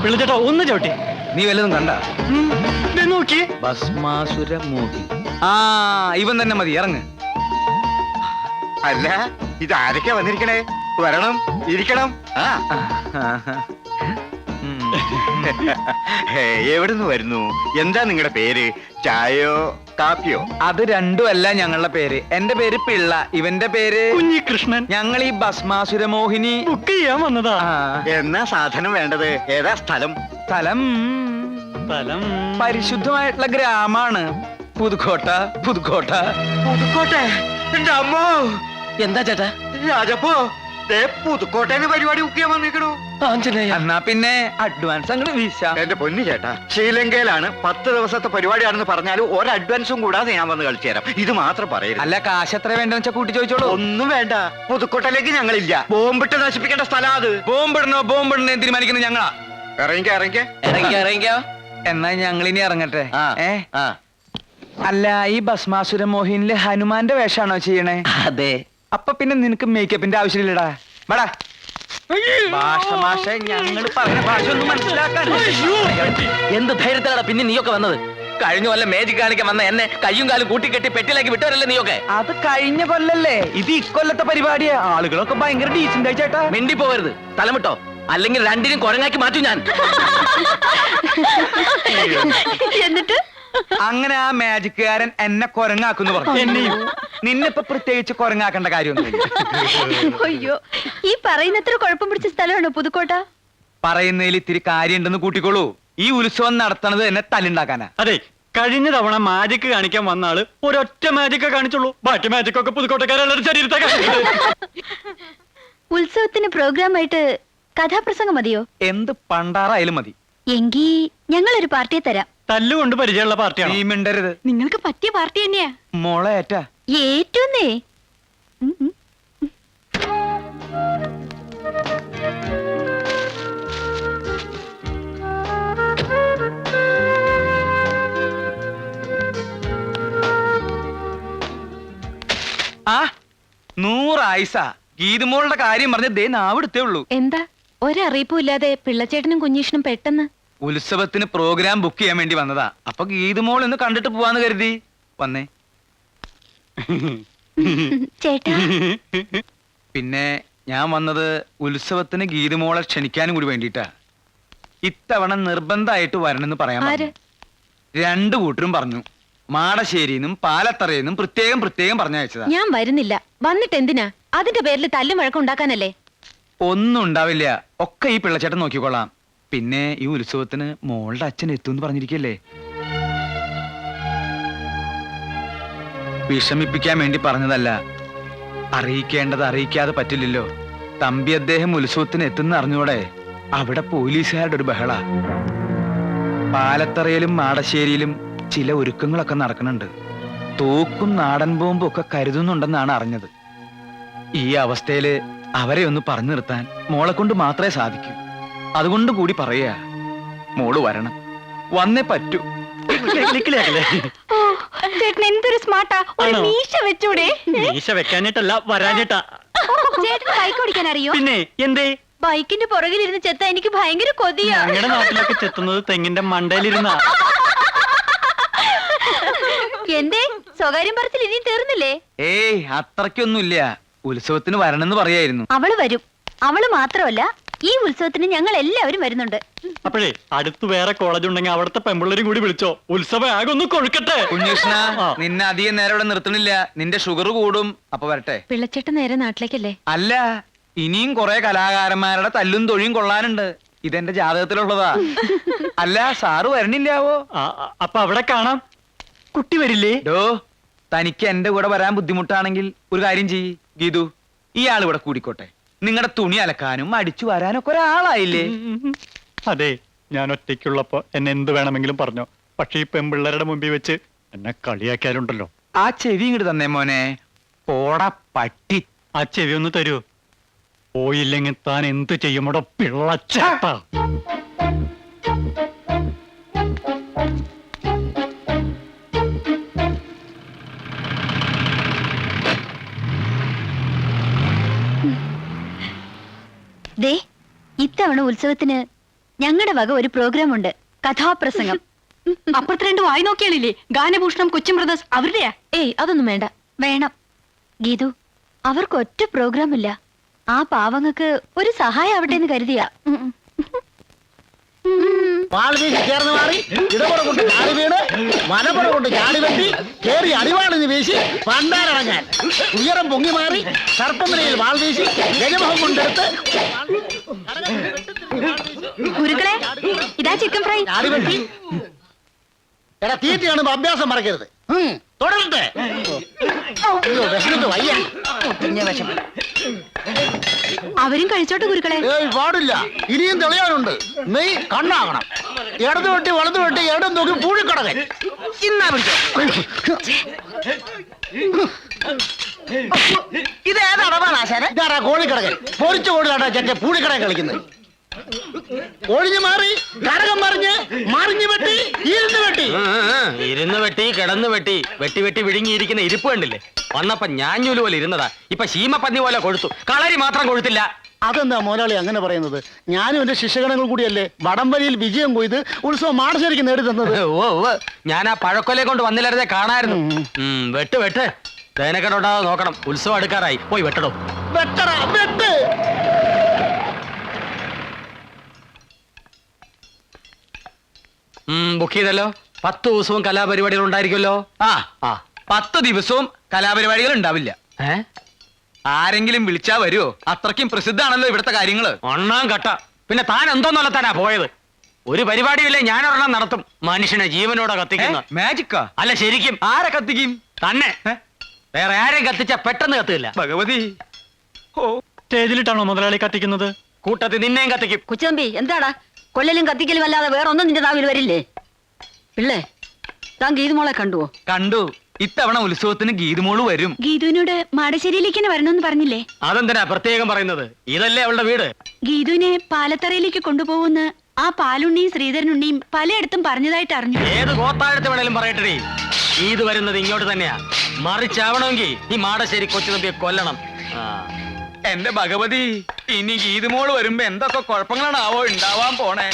പിള്ളച്ചേട്ടാ ഒന്ന് ചവിട്ടി. നീ വല്ലതും കണ്ട? നോക്കി. ഭസ്മാസുര മോഹി. ആ ഇവൻ തന്നെ മതി, ഇറങ്ങ്. അല്ല, ഇത് ആരൊക്കെ വന്നിരിക്കണേ? വരണം, ഇരിക്കണം. എവിടുന്ന് വരുന്നു? എന്താ നിങ്ങളുടെ പേര്? ചായയോ കാപ്പിയോ? അത് രണ്ടുമല്ല ഞങ്ങളുടെ പേര്. എന്റെ പേര് പിള്ള, ഇവന്റെ പേര് കുഞ്ഞികൃഷ്ണൻ. ഞങ്ങൾ ഈ ഭസ്മാസുര മോഹിനി ബുക്ക് ചെയ്യാൻ വന്നതാ. എന്നാ സാധനം വേണ്ടത്? ഏതാ സ്ഥലം? സ്ഥലം സ്ഥലം പരിശുദ്ധമായിട്ടുള്ള ഗ്രാമാണ് പുതുക്കോട്ട. പുതുക്കോട്ട. പുതുക്കോട്ടെ. എന്റെ അമ്മോ! എന്താ ചേട്ടാ? രാജപ്പോ, പുതുക്കോട്ടേന്ന് പരിപാടി ബുക്ക് ചെയ്യാൻ വന്നിരിക്കണു. എന്നാ പിന്നെ അഡ്വാൻസ് അങ്ങോട്ട് വീശ. എന്റെ പൊന്നു ചേട്ടാ, ശ്രീലങ്കയിലാണ് 10 ദിവസത്തെ പരിപാടിയാണെന്ന് പറഞ്ഞാലും ഒരു അഡ്വാൻസും കൂടാതെ ഞാൻ വന്ന് കളിച്ചു തരാം. ഇത് മാത്രം പറയരുത്. അല്ല, കാശ് എത്ര വേണ്ടെന്ന് വെച്ചാ കൂട്ടി ചോദിച്ചോളൂ. ഒന്നും വേണ്ട. പുതുക്കോട്ടയിലേക്ക് ഞങ്ങളില്ല. ബോംബിട്ട് നശിപ്പിക്കേണ്ട സ്ഥലം അത്. ബോംബിടണോ തീരുമാനിക്കുന്നത് ഞങ്ങളാ. ഇറങ്ങിക്കോ. എന്നാ ഞങ്ങളിനി ഇറങ്ങട്ടെ. അല്ല, ഈ ഭസ്മാസുര മോഹിനില് ഹനുമാന്റെ വേഷാണോ ചെയ്യണേ? അതെ. അപ്പൊ പിന്നെ നിനക്ക് മേക്കപ്പിന്റെ ആവശ്യമില്ലടാ. വേടാ ഭാഷ ഞങ്ങൾ പറയുന്ന ഭാഷ ഒന്നും മനസ്സിലാക്കാൻ. എന്ത് ധൈര്യത്തിലാണ് പിന്നെ നീയൊക്കെ വന്നത്? കഴിഞ്ഞ കൊല്ലം മേജിക് കാണിക്കാൻ വന്ന എന്നെ കയ്യും കാലും കൂട്ടിക്കെട്ടി പെട്ടിലേക്ക് വിട്ടവരല്ലേ നീയൊക്കെ? അത് കഴിഞ്ഞ കൊല്ലല്ലേ, ഇത് ഇക്കൊല്ലത്തെ പരിപാടിയാ. ആളുകളൊക്കെ ഭയങ്കര ഡീസന്റ് ആയി ചേട്ടാ. മിണ്ടി പോവരുത്, തലമിട്ടോ, അല്ലെങ്കിൽ രണ്ടിനും കുരങ്ങാക്കി മാറ്റും ഞാൻ. എന്നിട്ട് അങ്ങനെ ആ മാജിക്കുകാരൻ എന്നെ കൊരങ്ങാക്കുന്നു പറഞ്ഞു. എന്നെയും നിന്നിപ്പോ പ്രത്യേകിച്ച് കൊരങ്ങാക്കേണ്ട കാര്യമൊന്നും. അയ്യോ, ഈ പറയുന്നത്ര കുഴപ്പം പിടിച്ച സ്ഥലമാണോ പുതുക്കോട്ട? പറയുന്നതിൽ ഇത്തിരി കാര്യമുണ്ടെന്ന് കൂട്ടിക്കോളൂ. ഈ ഉത്സവം നടത്തണത് എന്നെ തല്ലുണ്ടാക്കാനാ. അതെ, കഴിഞ്ഞ തവണ മാജിക് കാണിക്കാൻ വന്ന ആള് ഒരൊറ്റ മാജിക് കാണിച്ചുള്ളൂ. ബാക്കി മാജിക് ഒക്കെ പുതുക്കോട്ടക്കാരുടെ ശരീരത്തെ. ഉത്സവത്തിന് പ്രോഗ്രാം ആയിട്ട് കഥാപ്രസംഗം മതിയോ? എന്ത് പണ്ടാറായാലും മതി. എങ്കി ഞങ്ങളൊരു പാർട്ടിയെ തരാം. തല്ലുകൊണ്ട് പരിചയമുള്ള പാർട്ടിയാണ്. നീ മിണ്ടരുത്. നിങ്ങൾക്ക് പറ്റിയ പാർട്ടി തന്നെയാ. മോളെ ഏറ്റാ ഏറ്റവുന്നേ. ആ 100 ആയിസ ഗീതുമോളുടെ കാര്യം പറഞ്ഞ് ദേ നാവെടുത്തേ ഉള്ളൂ. എന്താ ഒരറിയിപ്പും ഇല്ലാതെ പിള്ളച്ചേട്ടനും കുഞ്ഞീഷനും പെട്ടെന്ന്? ഉത്സവത്തിന് പ്രോഗ്രാം ബുക്ക് ചെയ്യാൻ വേണ്ടി വന്നതാ. അപ്പൊ ഗീതുമോൾ ഒന്ന് കണ്ടിട്ട് പോവാന്ന് കരുതി വന്നേ. ചേട്ടാ, പിന്നെ ഞാൻ വന്നത് ഉത്സവത്തിന് ഗീതുമോളെ ക്ഷണിക്കാനും കൂടി വേണ്ടിട്ടാ. ഇത്തവണ നിർബന്ധമായിട്ട് വരണമെന്ന് പറയാൻ പറഞ്ഞു. 2 കൂട്ടരും പറഞ്ഞു. മാടശ്ശേരിന്നും പാലത്തറയെന്നും പ്രത്യേകം പറഞ്ഞയച്ചതാ. ഞാൻ വരുന്നില്ല. വന്നിട്ട് എന്തിനാ? അതിന്റെ പേരിൽ തല്ലും വഴക്കം ഉണ്ടാക്കാനല്ലേ? ഒന്നും ഉണ്ടാവില്ല, ഒക്കെ ഈ പിള്ളച്ചേട്ടൻ നോക്കിക്കൊള്ളാം. പിന്നെ ഈ ഉത്സവത്തിന് മോളുടെ അച്ഛൻ എത്തുമെന്ന് പറഞ്ഞിരിക്കല്ലേ. വിഷമിപ്പിക്കാൻ വേണ്ടി പറഞ്ഞതല്ല. അറിയിക്കേണ്ടത് അറിയിക്കാതെ പറ്റില്ലല്ലോ. തമ്പി അദ്ദേഹം ഉത്സവത്തിന് എത്തുന്ന അറിഞ്ഞൂടെ? അവിടെ പോലീസുകാരുടെ ഒരു ബഹള. പാലത്തറയിലും മാടശ്ശേരിയിലും ചില ഒരുക്കങ്ങളൊക്കെ നടക്കുന്നുണ്ട്. തോക്കും നാടൻ ബോംബും ഒക്കെ കരുതുന്നുണ്ടെന്നാണ് അറിഞ്ഞത്. ഈ അവസ്ഥയില് അവരെ ഒന്ന് പറഞ്ഞു നിർത്താൻ മോളെ കൊണ്ട് മാത്രമേ സാധിക്കൂ. അതുകൊണ്ട് കൂടി പറയാ, മോള് വരണം, വന്നേ പറ്റൂ. ചേട്ടൻ എന്തൊരു സ്മാർട്ടാ. ഒരു മീശ വെച്ചൂടെ? മീശ വെക്കാനിട്ടല്ല, വരാനിട്ടാ. ചേട്ടന് ബൈക്ക് ഓടിക്കാൻ അറിയോ? പിന്നെ എന്തേ? ബൈക്കിന്റെ പുറകിലിരുന്ന് ചെത്ത എനിക്ക് ഭയങ്കര കൊതിയാ. ഞങ്ങളുടെ നാട്ടിലൊക്കെ ചെത്തുന്നത് തെങ്ങിന്റെ മണ്ടയിലിരുന്നാ. എന്തേ സ്വകാര്യം പറച്ചിൽ ഇനിയും തീർന്നില്ലേ? ഏയ് അത്രയ്ക്കൊന്നുമില്ല. ഉത്സവത്തിന് വരണമെന്ന് പറയായിരുന്നു. അവള് വരും. അവള് മാത്രമല്ല, ഈ ഉത്സവത്തിന് ഞങ്ങൾ എല്ലാവരും വരുന്നുണ്ട്. അപ്പോഴേ അടുത്ത് വേറെ കോളേജ് ഉണ്ടെങ്കിൽ അവിടുത്തെ പെമ്പിള്ളേരും കൂടി വിളിച്ചോ. ഉത്സവം ആകെ ഒന്ന് കൊഴുക്കട്ടെ. കുഞ്ഞുഷ്ണ, നിന്നെ അധികം നേരം ഇവിടെ നിർത്തണില്ല. നിന്റെ ഷുഗർ കൂടും. അപ്പൊ വരട്ടെ. പിള്ളച്ചേട്ടൻ നേരെ നാട്ടിലേക്കല്ലേ? അല്ല, ഇനിയും കുറെ കലാകാരന്മാരുടെ തല്ലും തൊഴിയും കൊള്ളാനുണ്ട്. ഇതെന്റെ ജാതകത്തിലുള്ളതാ. അല്ല, സാറ് വരണില്ലാവോ? അപ്പൊ അവിടെ കാണാം. കുട്ടി വരില്ലേ? തനിക്ക് എന്റെ കൂടെ വരാൻ ബുദ്ധിമുട്ടാണെങ്കിൽ ഒരു കാര്യം ചെയ്യ് ഗീതു, ഇയാൾ ഇവിടെ കൂടിക്കോട്ടെ. നിങ്ങളുടെ തുണി അലക്കാനും അടിച്ചു വരാനൊക്കെ ഒരാളായില്ലേ? അതെ, ഞാൻ ഒറ്റയ്ക്കുള്ളപ്പോ എന്നെ എന്ത് വേണമെങ്കിലും പറഞ്ഞോ. പക്ഷെ ഈ പെമ്പിള്ളേരുടെ മുമ്പിൽ വെച്ച് എന്നെ കളിയാക്കിയാലുണ്ടല്ലോ. ആ ചെവി ഇങ്ങോട്ട് തന്നേ മോനെ. പോടാ പട്ടി. ആ ചെവി ഒന്ന് തരൂ. പോയില്ലെങ്കിൽ താൻ എന്ത് ചെയ്യുമോടോ പിള്ളച്ചേട്ടാ. ദേ, ഇത്തവണ ഉത്സവത്തിന് ഞങ്ങളുടെ വക ഒരു പ്രോഗ്രാം ഉണ്ട്, കഥാപ്രസംഗം. അപ്പുറത്ത് രണ്ട് വായി നോക്കിയാളില്ലേ, ഗാനഭൂഷണം, കൊച്ചിൻ ബ്രദേഴ്സ്, അവരുടെയാ. ഏയ് അതൊന്നും വേണ്ട. വേണം ഗീതു, അവർക്ക് ഒറ്റ പ്രോഗ്രാം ഇല്ല. ആ പാവങ്ങൾക്ക് ഒരു സഹായം ആവട്ടെ എന്ന് കരുതിയാ. വാൾ വീശി ചേർന്ന് മാറി ഇടപുറം കൊണ്ട് ചാടി വീണ് വലപ്പുറം കൊണ്ട് ചാടി വെട്ടി കേറി അടിവാളിന് വീശി പണ്ടാരടങ്ങാൻ ഉയരം പൊങ്ങി മാറി സർപ്പനിലയിൽ വാൾ വീശി ഗജമുഖം കൊണ്ടെടുത്ത് ഗുരുക്കളെ, ഇതാ ചിക്കൻ ഫ്രൈ. ചാടി വെട്ടി. എടാ തീറ്റ കാണുമ്പോ അഭ്യാസം മറക്കരുത്. തുടരട്ടെ. അയ്യോ വിശന്നിട്ട് വയ്യ. പിന്നെ വിഷം. അവരും കഴിച്ചോട്ടെ ഗുരുക്കളെ. ഏയ് പാടില്ല, ഇനിയും തെളിയാനുണ്ട്. നെയ് കണ്ണാകണം. ഇടത് വെട്ടി വലത് വെട്ടി ഇടം നോക്കി പൂഴിക്കടകൻ. ഇന്നാ ഇതാരാ കോഴിക്കടകൻ? പൊരിച്ച കോഴിലാട്ടാ ചെറ്റ പൂഴിക്കടകൻ കളിക്കുന്നത്. ഒഴിഞ്ഞു മാറി കടകം മറിഞ്ഞ് വെട്ടി ഇരുന്ന് വെട്ടി കിടന്ന് വെട്ടി വെട്ടി വെട്ടി വിഴുങ്ങിയിരിക്കുന്ന ഇരിപ്പ് കണ്ടില്ലേ? വന്നപ്പോ ഞാഞ്ഞൂല് പോലെ ഇരുന്നതാ, ഇപ്പൊ ശീമപ്പന്നി പോലെ കൊഴുത്തു. കളരി മാത്രം കൊഴുത്തില്ല. അതെന്താ മോലാളി അങ്ങനെ പറയുന്നത്? ഞാനും എന്റെ ശിഷ്യഗണങ്ങൾ കൂടിയല്ലേ വടംവലിയിൽ വിജയം കൊയ്ത് ഉത്സവം മാടശ്ശേരിക്ക് നേടി തന്നത്. ഞാൻ ആ പഴക്കൊലയെ കൊണ്ട് വന്നില്ലായിരുന്നേ കാണായിരുന്നു. വെട്ട് വെട്ട്, തേനക്കെട്ടുണ്ടാകാതെ നോക്കണം. ഉത്സവം അടുക്കാറായി, പോയി വെട്ടടോ. വെട്ടടാ വെട്ട്. ബുക്ക് ചെയ്തല്ലോ. 10 ദിവസവും കലാപരിപാടികൾ ഉണ്ടായിരിക്കുമല്ലോ. ആ 10 ദിവസവും കലാപരിപാടികൾ ഉണ്ടാവില്ല. ആരെങ്കിലും വിളിച്ചാ വരുമോ? അത്രയ്ക്കും പ്രസിദ്ധാണല്ലോ ഇവിടുത്തെ കാര്യങ്ങള്. ഒന്നാം കട്ട. പിന്നെ താൻ എന്തോന്നല്ലത്താനാ പോയത്? ഒരു പരിപാടിയില്ലേ ഞാൻ ഒരെണ്ണം നടത്തും. മനുഷ്യനെ ജീവനോടെ കത്തിക്കുന്ന. മാജിക്കാ? അല്ല ശരിക്കും. ആരെ കത്തിക്കും? തന്നെ. വേറെ ആരെയും കത്തിച്ച പെട്ടെന്ന് കത്തില്ല. ഭഗവതി. സ്റ്റേജിലിട്ടാണോ മുതലാളി കത്തിക്കുന്നത്? കൂട്ടത്തിൽ നിന്നെയും കത്തിക്കും. കൊച്ചമ്പി, എന്താടാ കൊല്ലലും കത്തിക്കലും അല്ലാതെ വേറെ ഒന്നും നിന്റെ നാവിൽ വരില്ലേ? പിള്ളേ, താൻ ഗീതുമോളെ കണ്ടുവോ? കണ്ടു. ഇത്തവണ ഉത്സവത്തിന് ഗീതുമോള് വരും. ഗീതുവിനോട് മാടശ്ശേരിയിലേക്ക് തന്നെ വരണമെന്ന് പറഞ്ഞില്ലേ? അതെന്തിനാ പ്രത്യേകം പറയുന്നത്? ഇതല്ലേ അവളുടെ വീട്. ഗീതുവിനെ പാലത്തറയിലേക്ക് കൊണ്ടുപോകുന്ന ആ പാലുണ്ണിയും ശ്രീധരനുണ്ണിയും പലയിടത്തും പറഞ്ഞതായിട്ട് അറിഞ്ഞു. ഏത് ഗോത്താഴത്ത് വേണേലും പറയട്ടെ, ഇത് വരുന്നത് ഇങ്ങോട്ട് തന്നെയാ. മറിച്ചാവണമെങ്കിൽ ഈ മാടശ്ശേരി കൊച്ചുതമ്പിയെ കൊല്ലണം. എന്റെ ഭഗവതി, ഇനി ഗീതുമോള് വരുമ്പോ എന്തൊക്കെ കുഴപ്പങ്ങളാണാവോ ഉണ്ടാവാൻ പോണേ.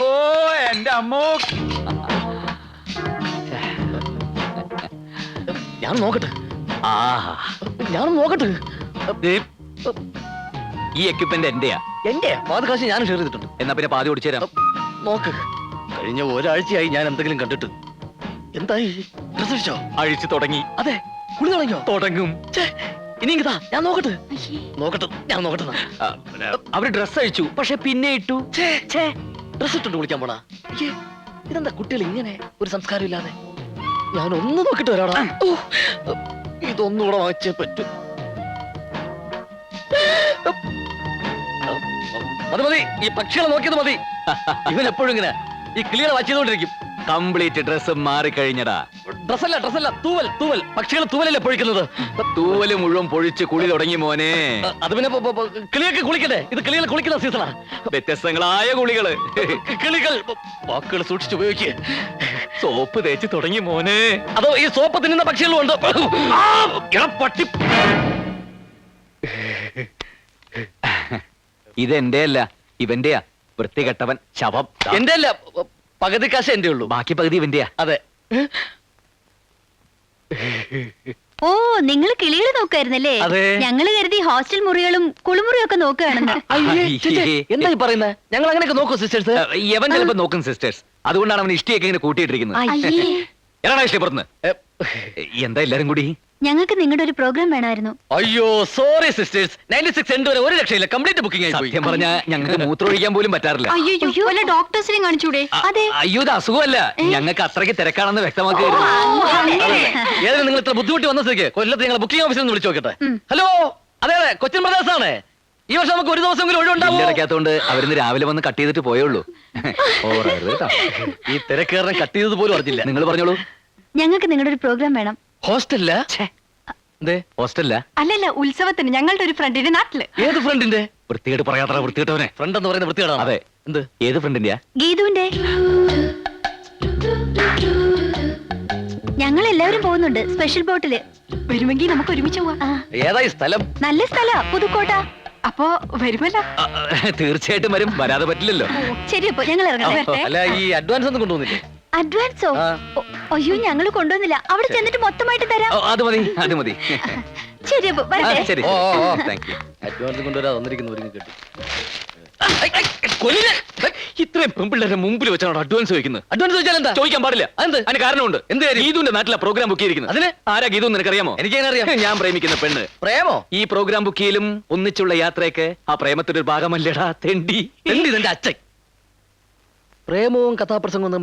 ഓ എന്റെ അമ്മോ. ഞാൻ നോക്കട്ടെ. ആഹാ, ഞാൻ നോക്കട്ടെ. ഈ എക്യുപ്മെന്റ് എന്റെയാ. എന്റെ പാതി കാശ് ഞാൻ ഷെയർ ചെയ്തിട്ടുണ്ട്. എന്നാ പിന്നെ പാതി ഓടിച്ചു തരാം. നോക്ക്, കഴിഞ്ഞ ഒരാഴ്ചയായി ഞാൻ എന്തെങ്കിലും കണ്ടിട്ട്. എന്തായി? ഡ്രസ് അഴിച്ചോ? അഴിച്ചു തുടങ്ങി. അതെ, കുളി തുടങ്ങിയോ? തുടങ്ങും. ഇനി ഇങ്ങതാ, ഞാൻ നോക്കട്ടെ. ഞാൻ നോക്കട്ടെ. അവര് ഡ്രസ് അഴിച്ചു, പക്ഷെ പിന്നെ ഇട്ടു. ഡ്രസ് ഇട്ടുണ്ട് കുളിക്കാൻ പോടാ. ഇതെന്താ കുട്ടികൾ ഇങ്ങനെ ഒരു സംസ്കാരം ഇല്ലാതെ? ഞാൻ ഒന്ന് നോക്കിട്ട് വരാടാ. ഇതൊന്നുകൂടെ വാങ്ങിച്ചേ പറ്റൂ. മതി, ഈ പക്ഷികളെ നോക്കിയത് മതി. ഇവൻ എപ്പോഴും ഇങ്ങനെ ഈ കിളികളെ വായിച്ചുകൊണ്ടിരിക്കും. Complete dress മാറിക്കഴിഞ്ഞടാ. ഡ്രസ്സല്ല, തൂവൽ. പക്ഷികൾ തൂവലല്ലേ പൊഴിക്കുന്നത്. തൂവല് മുഴുവൻ പൊഴിച്ച് കുളി തുടങ്ങി മോനെ. അത് പിന്നെ കിളിയൊക്കെ കുളിക്കട്ടെ. ഇത് കിളികൾ കുളിക്കുന്ന സീസണാ. വ്യത്യസ്തങ്ങളായ കുളികള്. കിളികൾ വാക്കുകൾ സൂക്ഷിച്ചുപയോഗിക്കുക. സോപ്പ് തേച്ച് തുടങ്ങി മോനെ. അതോ ഈ സോപ്പ് തിന്നുന്ന പക്ഷികളും ഉണ്ട്. പട്ടി. ഇതെന്റെ അല്ല, ഇവന്റെയാ. വൃത്തികെട്ടവൻ ശവം. എന്റെ അല്ല, പകുതി കാശ് എന്റെ ഉള്ളൂ. ബാക്കി പകുതി ഇവന്റെയാ. അതെ. ഓ, നിങ്ങൾ കിളികൾ നോക്കായിരുന്നല്ലേ? അതെ. ഞങ്ങള് കരുതി ഹോസ്റ്റൽ മുറികളും കുളിമുറിയും ഒക്കെ നോക്കുകയാണെന്ന്. എന്താ ഈ പറയുന്നത്? ഞങ്ങൾ അങ്ങനെയൊക്കെ നോക്കൂ സിസ്റ്റേഴ്സ്. യവൻ ചിലപ്പോ നോക്കും സിസ്റ്റേഴ്സ്. അതുകൊണ്ടാണ് അവൻ ഇഷ്ടിയൊക്കെ ഇങ്ങനെ കൂട്ടിയിട്ടിരിക്കുന്നത്. അയ്യേ, എടാ ഇഷ്ടം പുറത്ത്. എന്താ എല്ലാരും കൂടി? ഞങ്ങൾക്ക് നിങ്ങളുടെ ഒരു പ്രോഗ്രാം വേണമായിരുന്നു. അയ്യോ സോറി സിസ്റ്റേഴ്സ്. 96 എൻഡ് വരെ ഒരു രക്ഷയില്ല. കംപ്ലീറ്റ് ബുക്കിംഗ് ആയി പോയി. സത്യം പറഞ്ഞാ ഞങ്ങൾക്ക് മൂത്രമൊഴിക്കാൻ പോലും പറ്റാറില്ല. അയ്യോ, വല്ല ഡോക്ടേഴ്സിനെയും കാണിച്ചൂടെ? അതെ. അയ്യോ, ഇത് അസുഖമല്ല. ഞങ്ങൾക്ക് അത്രയ്ക്ക് തിരക്കാണെന്ന് വ്യക്തമാക്കുകയായിരുന്നു. ഏതായാലും നിങ്ങൾ ഇത്ര ബുദ്ധിമുട്ടി വന്ന സ്ഥിതിക്ക് കൊല്ലത്ത് ഞങ്ങൾ ബുക്കിംഗ് ഓഫീസിൽ നിന്ന് വിളിച്ചു നോക്കട്ടെ. ഹലോ, അതെ കൊച്ചിൻ ബ്രദേഴ്സ് ആണ്. ഈ വർഷം നമുക്ക് ഒരു ദിവസം ഒഴിവുണ്ടാവും. ഇടയ്ക്കകത്തോണ്ട് അവരിന്ന് രാവിലെ വന്ന് കട്ട് ചെയ്തിട്ട് പോയുള്ളൂ. ഈ തിരക്കേറിനെ കട്ട് ചെയ്തത് പോലും അറിഞ്ഞില്ല. നിങ്ങൾ പറഞ്ഞോളൂ. ഞങ്ങൾക്ക് നിങ്ങളുടെ ഒരു പ്രോഗ്രാം വേണം. ഹോസ്റ്റലില്ല? ഹോസ്റ്റലില്ല. അല്ലല്ല, ഉത്സവത്തിന് ഞങ്ങളുടെ ഒരു ഫ്രണ്ടിന്റെ നാട്ടില്. ഏത് ഫ്രണ്ടിന്റെ? വൃത്തികേട്ട് പറയാത്ര വൃത്തികെട്ടവനെ. ഫ്രണ്ട് എന്ന് പറയുന്ന വൃത്തികേടാണ്. അതെ. എന്ത്? ഏത് ഫ്രണ്ടിന്റെയാ? ഗീതുവിന്റെ. ഞങ്ങൾ എല്ലാവരും പോകുന്നുണ്ട് സ്പെഷ്യൽ ബോട്ടില്. വരുമെങ്കിൽ നമുക്ക് ഒരുമിച്ച് പോവാം. ഏതായി സ്ഥലം? നല്ല സ്ഥല, പുതുക്കോട്ട. അപ്പോ വരുമല്ലോ. തീർച്ചയായിട്ടും വരും, വരാതെ പറ്റില്ലല്ലോ. ശരി അപ്പൊ ഞങ്ങൾ ഇറങ്ങാം. അല്ല ഈ അഡ്വാൻസ് ഒന്നും കൊണ്ടുവന്നില്ലേ? അഡ്വാൻസോ? അയ്യോ ഞങ്ങൾ കൊണ്ടുവന്നില്ല. അവിടെ ചെന്നിട്ട് മൊത്തമായിട്ട് തരാം. അത് മതി, അത് മതി. ശരി അപ്പൊ വരട്ടെ. ശരി. Thank you. അഡ്വാൻസ് കൊണ്ടുവരാതെ വന്നിരിക്കുന്നവരും കേട്ടു. ഇത്രയും പെൺപിള്ളേരുടെ മുമ്പിൽ വെച്ചാണ് അഡ്വാൻസ് ചോദിക്കുന്നത്. അഡ്വാൻസ് ചോദിച്ചാൽ എന്താ? ചോദിക്കാൻ പാടില്ല. അതെന്ത്? അതിന് കാരണമുണ്ട്. എന്ത് കാര്യം? ഗീതുവിന്റെ നാട്ടിലെ പ്രോഗ്രാം ബുക്ക് ചെയ്തിരിക്കുന്നത്. അതിന്? ആരാ ഗീതു നിനക്കറിയാമോ? എനിക്കറിയാം. ഞാൻ പ്രേമിക്കുന്ന പെണ്ണ്. പ്രേമോ? ഈ പ്രോഗ്രാം ബുക്ക് ചെയ്യലും ഒന്നിച്ചുള്ള യാത്രയൊക്കെ ആ പ്രേമത്തിന്റെ ഒരു ഭാഗമല്ലേടാ തെണ്ടി. എന്ത് ഇതെന്റെ അച്ഛൻ? പ്രേമവും കഥാപ്രസംഗവും തമ്മിൽ